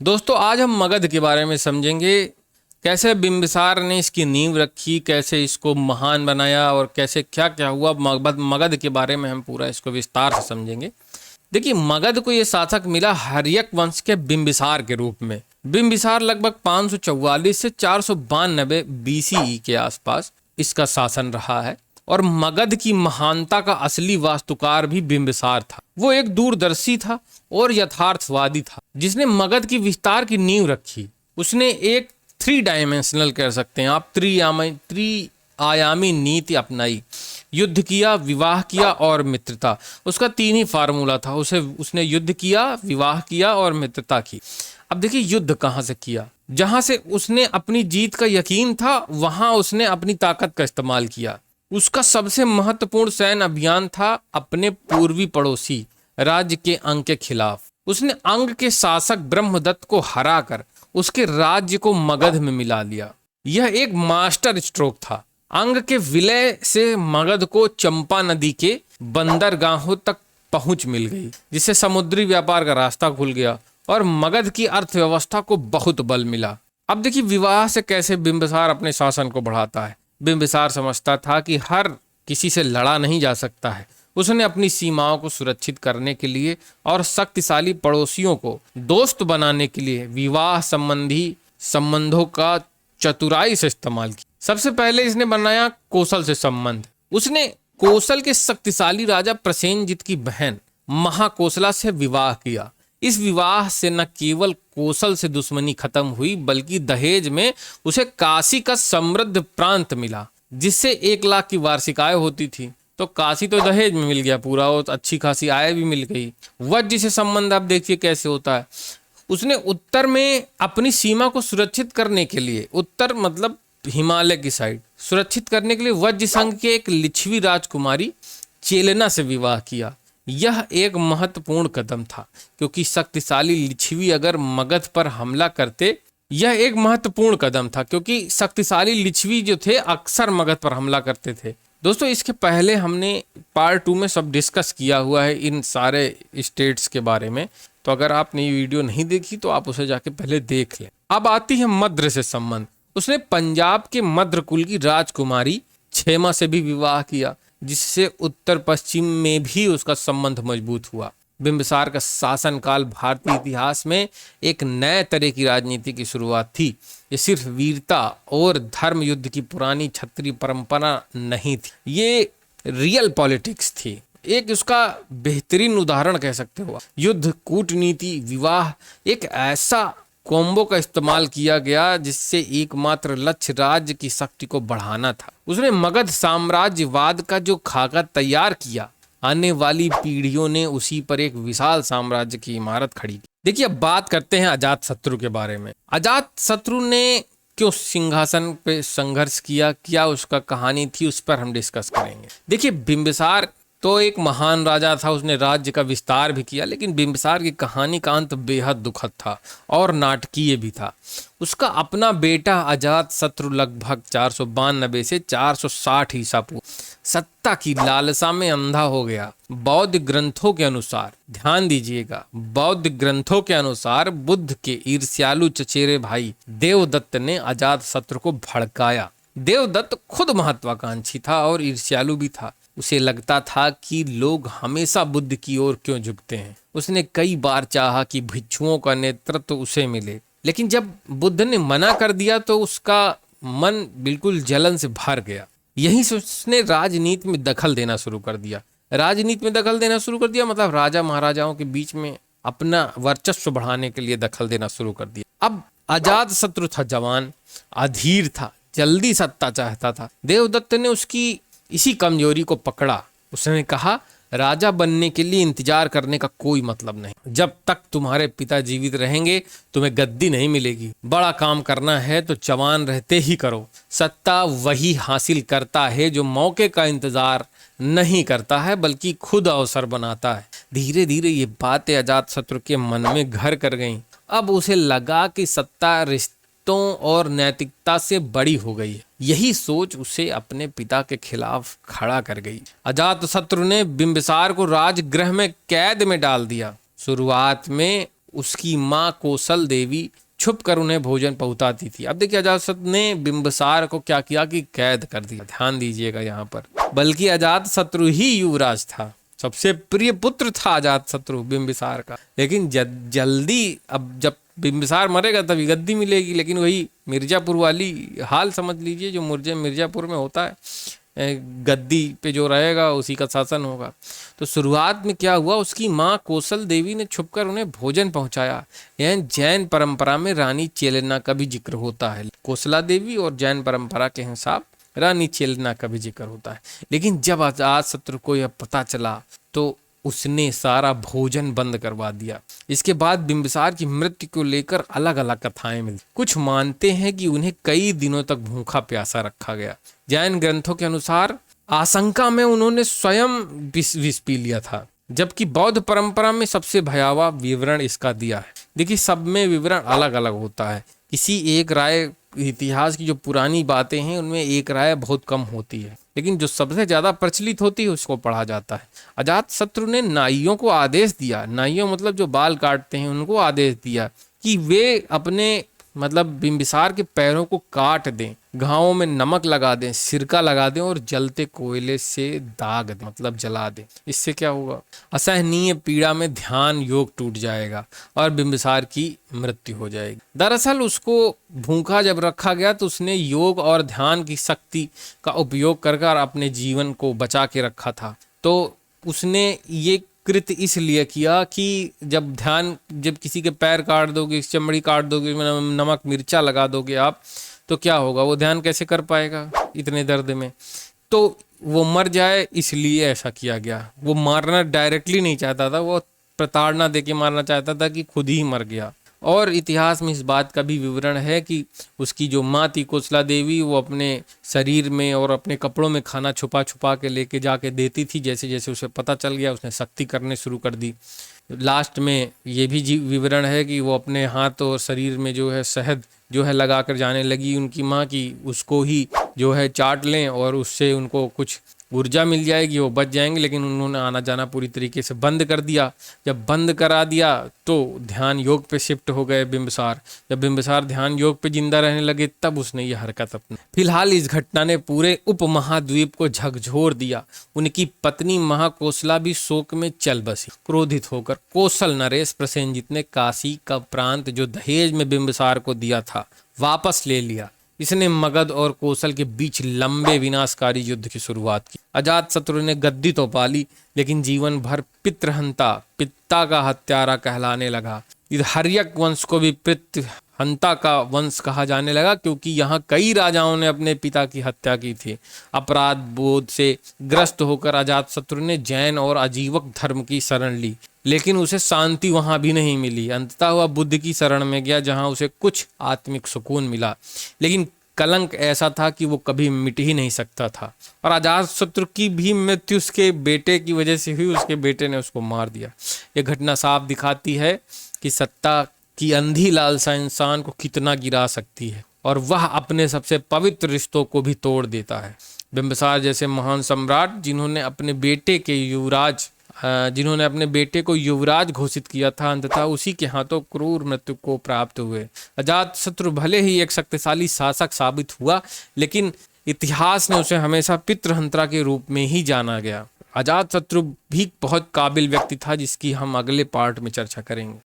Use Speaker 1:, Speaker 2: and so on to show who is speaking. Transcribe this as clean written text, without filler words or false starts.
Speaker 1: दोस्तों आज हम मगध के बारे में समझेंगे। कैसे बिंबिसार ने इसकी नींव रखी, कैसे इसको महान बनाया और कैसे क्या क्या हुआ। मगध मगध के बारे में हम पूरा इसको विस्तार से समझेंगे। देखिए, मगध को ये शासक मिला हर्यक वंश के बिंबिसार के रूप में। बिंबिसार लगभग 544 से 492 बीसीई के आसपास इसका शासन रहा है। और मगध की महानता का असली वास्तुकार भी बिंबिसार था। वो एक दूरदर्शी था और यथार्थवादी था, जिसने मगध की विस्तार की नींव रखी। उसने एक थ्री डायमेंशनल कह सकते हैं आप, त्रि आयामी नीति अपनाई। युद्ध किया, विवाह किया और मित्रता। उसका तीन ही फार्मूला था। उसने युद्ध किया, विवाह किया और मित्रता की। अब देखिए, युद्ध कहाँ से किया? जहां से उसने अपनी जीत का यकीन था, वहां उसने अपनी ताकत का इस्तेमाल किया। उसका सबसे महत्वपूर्ण सैन्य अभियान था अपने पूर्वी पड़ोसी राज्य के अंग के खिलाफ। उसने अंग के शासक ब्रह्मदत्त को हराकर उसके राज्य को मगध में मिला लिया। यह एक मास्टर स्ट्रोक था। अंग के विलय से मगध को चंपा नदी के बंदरगाहों तक पहुंच मिल गई, जिससे समुद्री व्यापार का रास्ता खुल गया और मगध की अर्थव्यवस्था को बहुत बल मिला। अब देखिए, विवाह से कैसे बिंबिसार अपने शासन को बढ़ाता है। बिंबिसार समझता था कि हर किसी से लड़ा नहीं जा सकता है। उसने अपनी सीमाओं को सुरक्षित करने के लिए और शक्तिशाली पड़ोसियों को दोस्त बनाने के लिए विवाह संबंधी संबंधों का चतुराई से इस्तेमाल किया। सबसे पहले इसने बनाया कौशल से संबंध। उसने कौशल के शक्तिशाली राजा प्रसेनजित की बहन महाकौशला से विवाह किया। इस विवाह से न केवल कौशल से दुश्मनी खत्म हुई, बल्कि दहेज में उसे काशी का समृद्ध प्रांत मिला, जिससे 1 लाख की वार्षिक आय होती थी। तो काशी तो दहेज में मिल गया पूरा, और अच्छी खासी आय भी मिल गई। वज्र से संबंध आप देखिए कैसे होता है। उसने उत्तर में अपनी सीमा को सुरक्षित करने के लिए, उत्तर मतलब हिमालय की साइड, सुरक्षित करने के लिए वज्र संघ के एक लिच्छवी राजकुमारी चेलेना से विवाह किया। यह एक महत्वपूर्ण कदम था, क्योंकि शक्तिशाली लिच्छवी अगर मगध पर हमला करते, यह एक महत्वपूर्ण कदम था क्योंकि शक्तिशाली लिच्छवी जो थे अक्सर मगध पर हमला करते थे। दोस्तों, इसके पहले हमने पार्ट 2 में सब डिस्कस किया हुआ है इन सारे स्टेट्स के बारे में। तो अगर आपने ये वीडियो नहीं देखी तो आप उसे जाके पहले देख लें। अब आती है मद्र से संबंध। उसने पंजाब के मद्र कुल की राजकुमारी क्षेमा से भी विवाह किया, जिससे उत्तर पश्चिम में भी उसका संबंध मजबूत हुआ। बिंबिसार का शासनकाल भारतीय इतिहास में एक नए तरह की राजनीति की शुरुआत थी। ये सिर्फ वीरता और धर्म युद्ध की पुरानी क्षत्रिय परंपरा नहीं थी, ये रियल पॉलिटिक्स थी। एक उसका बेहतरीन उदाहरण कह सकते हो। युद्ध, कूटनीति, विवाह, एक ऐसा कॉम्बो का इस्तेमाल किया गया जिससे एकमात्र लक्ष्य राज्य की शक्ति को बढ़ाना था। उसने मगध साम्राज्यवाद का जो खाका तैयार किया, आने वाली पीढ़ियों ने उसी पर एक विशाल साम्राज्य की इमारत खड़ी की। देखिए, अब बात करते हैं अजातशत्रु के बारे में। अजातशत्रु ने क्यों सिंहासन पे संघर्ष किया, क्या उसका कहानी थी, उस पर हम डिस्कस करेंगे। देखिए, बिंबिसार तो एक महान राजा था, उसने राज्य का विस्तार भी किया, लेकिन बिंबिसार की कहानी का अंत बेहद दुखद था और नाटकीय भी था। उसका अपना बेटा अजातशत्रु लगभग 492 से 460 ईसा पूर्व सत्ता की लालसा में अंधा हो गया। बौद्ध ग्रंथों के अनुसार, ध्यान दीजिएगा, बौद्ध ग्रंथों के अनुसार बुद्ध के ईर्ष्यालु चचेरे भाई देवदत्त ने अजातशत्रु को भड़काया। देवदत्त खुद महत्वाकांक्षी था और ईर्ष्यालु भी था। उसे लगता था कि लोग हमेशा बुद्ध की ओर क्यों झुकते हैं। उसने कई बार चाहा कि भिक्षुओं का नेतृत्व उसे मिले, लेकिन जब बुद्ध ने मना कर दिया तो उसका मन बिल्कुल जलन से भर गया। यहीं से उसने राजनीति में दखल देना शुरू कर दिया। राजनीति में दखल देना शुरू कर दिया मतलब राजा महाराजाओं के बीच में अपना वर्चस्व बढ़ाने के लिए दखल देना शुरू कर दिया। अब अजातशत्रु था जवान, अधीर था, जल्दी सत्ता चाहता था। देवदत्त ने उसकी इसी कमजोरी को पकड़ा। उसने कहा, राजा बनने के लिए इंतजार करने का कोई मतलब नहीं। जब तक तुम्हारे पिता जीवित रहेंगे तुम्हें गद्दी नहीं मिलेगी। बड़ा काम करना है तो जवान रहते ही करो। सत्ता वही हासिल करता है जो मौके का इंतजार नहीं करता है, बल्कि खुद अवसर बनाता है। धीरे धीरे ये बातें अजातशत्रु के मन में घर कर गईं। अब उसे लगा कि सत्ता रिश्तों और नैतिकता से बड़ी हो गई है। यही सोच उसे अपने पिता के खिलाफ खड़ा कर गई। अजातशत्रु ने बिंबिसार को राजगृह में कैद में डाल दिया। शुरुआत में उसकी माँ कौशल देवी छुप कर उन्हें भोजन पहुंचाती थी। अब देखिए अजातशत्रु ने बिंबिसार को क्या किया कि कैद कर दिया। ध्यान दीजिएगा यहाँ पर, बल्कि अजातशत्रु ही युवराज था, सबसे प्रिय पुत्र था अजातशत्रु बिंबिसार का। लेकिन जल्दी अब जब बिंबिसार मरेगा तभी गद्दी मिलेगी, लेकिन वही मिर्जापुर वाली हाल समझ लीजिए जो मिर्जापुर में होता है, गद्दी पे जो रहेगा उसी का शासन होगा। तो शुरुआत में क्या हुआ, उसकी माँ कौशल देवी ने छुपकर उन्हें भोजन पहुंचाया। यह जैन परंपरा में रानी चेलेना का भी जिक्र होता है। कौशला देवी और जैन परंपरा के हिसाब रानी चेलेना का भी जिक्र होता है। लेकिन जब अजातशत्रु को यह पता चला तो उसने सारा भोजन बंद करवा दिया। इसके बाद बिंबिसार की मृत्यु को लेकर अलग अलग कथाएं मिलती। कुछ मानते हैं कि उन्हें कई दिनों तक भूखा प्यासा रखा गया। जैन ग्रंथों के अनुसार आशंका में उन्होंने स्वयं विष पी लिया था, जबकि बौद्ध परंपरा में सबसे भयावह विवरण इसका दिया है। देखिए सब में विवरण अलग अलग होता है। किसी एक राय, इतिहास की जो पुरानी बातें हैं उनमें एक राय बहुत कम होती है, लेकिन जो सबसे ज्यादा प्रचलित होती है उसको पढ़ा जाता है। अजातशत्रु ने नाइयों को आदेश दिया, नाइयों मतलब जो बाल काटते हैं उनको आदेश दिया कि वे अपने मतलब बिंबिसार के पैरों को काट दें, घावों में नमक लगा दें, सिरका लगा दें और जलते कोयले से दाग दें, मतलब जला दें। इससे क्या होगा, असहनीय पीड़ा में ध्यान योग टूट जाएगा और बिंबिसार की मृत्यु हो जाएगी। दरअसल उसको भूखा जब रखा गया तो उसने योग और ध्यान की शक्ति का उपयोग कर अपने जीवन को बचा के रखा था। तो उसने ये कृत इसलिए किया कि जब किसी के पैर काट दोगे, चमड़ी काट दोगे, नमक मिर्चा लगा दोगे आप, तो क्या होगा, वो ध्यान कैसे कर पाएगा इतने दर्द में, तो वो मर जाए, इसलिए ऐसा किया गया। वो मारना डायरेक्टली नहीं चाहता था, वो प्रताड़ना देके मारना चाहता था कि खुद ही मर गया। और इतिहास में इस बात का भी विवरण है कि उसकी जो माँ थी कौशला देवी, वो अपने शरीर में और अपने कपड़ों में खाना छुपा छुपा के लेके जाके देती थी। जैसे जैसे उसे पता चल गया उसने सख्ती करने शुरू कर दी। लास्ट में ये भी विवरण है कि वो अपने हाथ और शरीर में जो है शहद जो है लगा कर जाने लगी उनकी माँ की उसको ही जो है चाट लें और उससे उनको कुछ ऊर्जा मिल जाएगी, वो बच जाएंगे। लेकिन उन्होंने आना जाना पूरी तरीके से बंद कर दिया। जब बंद करा दिया तो ध्यान योग पे शिफ्ट हो गए बिंबिसार। जब बिंबिसार ध्यान योग पे जिंदा रहने लगे तब उसने ये हरकत अपनी। फिलहाल इस घटना ने पूरे उपमहाद्वीप को झकझोर दिया। उनकी पत्नी महाकौशला भी शोक में चल बसी। क्रोधित होकर कौशल नरेश प्रसेनजित ने काशी का प्रांत जो दहेज में बिंबिसार को दिया था वापस ले लिया। इसने मगध और कौशल के बीच लंबे विनाशकारी युद्ध की शुरुआत की। अजातशत्रु ने गद्दी तो पाली, लेकिन जीवन भर पितृहंता, पिता का हत्यारा कहलाने लगा। इस हर्यक वंश को भी पितृहंता का वंश कहा जाने लगा, क्योंकि यहाँ कई राजाओं ने अपने पिता की हत्या की थी। अपराध बोध से ग्रस्त होकर अजातशत्रु ने जैन और आजीवक धर्म की शरण ली, लेकिन उसे शांति वहां भी नहीं मिली। अंततः वह बुद्ध की शरण में गया, जहां उसे कुछ आत्मिक सुकून मिला, लेकिन कलंक ऐसा था कि वो कभी मिट ही नहीं सकता था। और अजातशत्रु की भी मृत्यु उसके बेटे की वजह से हुई। उसके बेटे ने उसको मार दिया। यह घटना साफ दिखाती है कि सत्ता की अंधी लालसा इंसान को कितना गिरा सकती है, और वह अपने सबसे पवित्र रिश्तों को भी तोड़ देता है। बिंबिसार जैसे महान सम्राट जिन्होंने अपने बेटे को युवराज घोषित किया था, अंततः उसी के हाथों क्रूर मृत्यु को प्राप्त हुए। अजातशत्रु भले ही एक शक्तिशाली शासक साबित हुआ, लेकिन इतिहास ने उसे हमेशा पितृहंता के रूप में ही जाना गया। अजातशत्रु भी बहुत काबिल व्यक्ति था, जिसकी हम अगले पार्ट में चर्चा करेंगे।